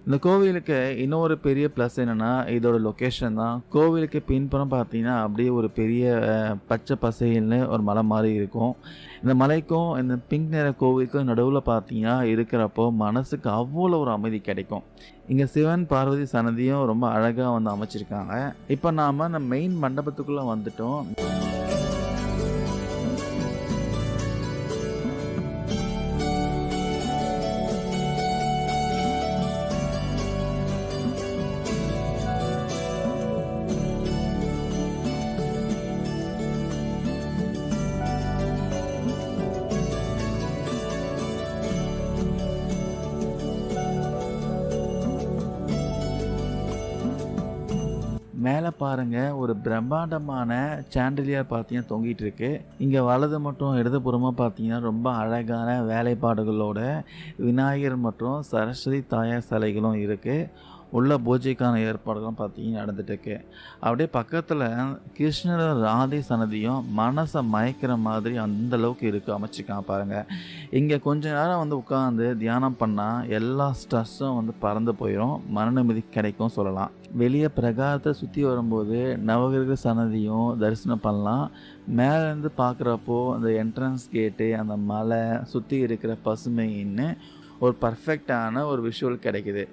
இந்த கோவிலுக்கு இன்னொரு பெரிய ப்ளஸ் என்னன்னா, இதோட லொக்கேஷன் தான். கோவிலுக்கு பின்புறம் பார்த்தீங்கன்னா, அப்படியே ஒரு பெரிய பச்சை பசேல்னு ஒரு மலை மாரி இருக்கும். இந்த மலைக்கும், இந்த பிங்க் நிற கோவிலுக்கும் நடுவுல பார்த்தீங்கன்னா, இருக்கிறப்போ மனசுக்கு அவ்வளோ ஒரு அமைதி கிடைக்கும். இங்க சிவன், பார்வதி சன்னதியும் ரொம்ப அழகா வந்து அமைச்சிருக்காங்க. இப்ப நாம அந்த மெயின் மண்டபத்துக்குள்ள வந்துட்டோம். மேல பாருங்க ஒரு பிரம்மாண்டமான சாண்டிலியர் பார்த்தீங்கன்னா தொங்கிட்டு இருக்கு. இங்க வலது மற்றும் இடதுபுறமா பார்த்தீங்கன்னா, ரொம்ப அழகான வேலைப்பாடுகளோட விநாயகர் மற்றும் சரஸ்வதி தாயார் சிலைகளும் இருக்கு. உள்ள பூஜைக்கான ஏற்பாடுகளும் பார்த்தீங்கன்னா நடந்துட்டு இருக்கு. அப்படியே பக்கத்துல கிருஷ்ணரும் ராதை சன்னதியும் மனச மயக்கிற மாதிரி அந்த அளவுக்கு இருக்கு அமைச்சிருக்காங்க பாருங்க. இங்க கொஞ்ச நேரம் வந்து உட்கார்ந்து தியானம் பண்ணா எல்லா ஸ்ட்ரெஸ்ஸும் வந்து பறந்து போயிரும். மன நிம்மதி கிடைக்கும் சொல்லலாம். வெளிய பிரகாரத்த சுத்தி வரும்போது நவகிரக சன்னதியும் தரிசனம் பண்ணலாம். மேலேருந்து பார்க்குறப்போ அந்த என்ட்ரன்ஸ் கேட்டு, அந்த மலை, சுத்தி இருக்கிற பசுமைன்னு ஒரு பர்ஃபெக்ட்டான ஒரு விஷுவல் கிடைக்குது.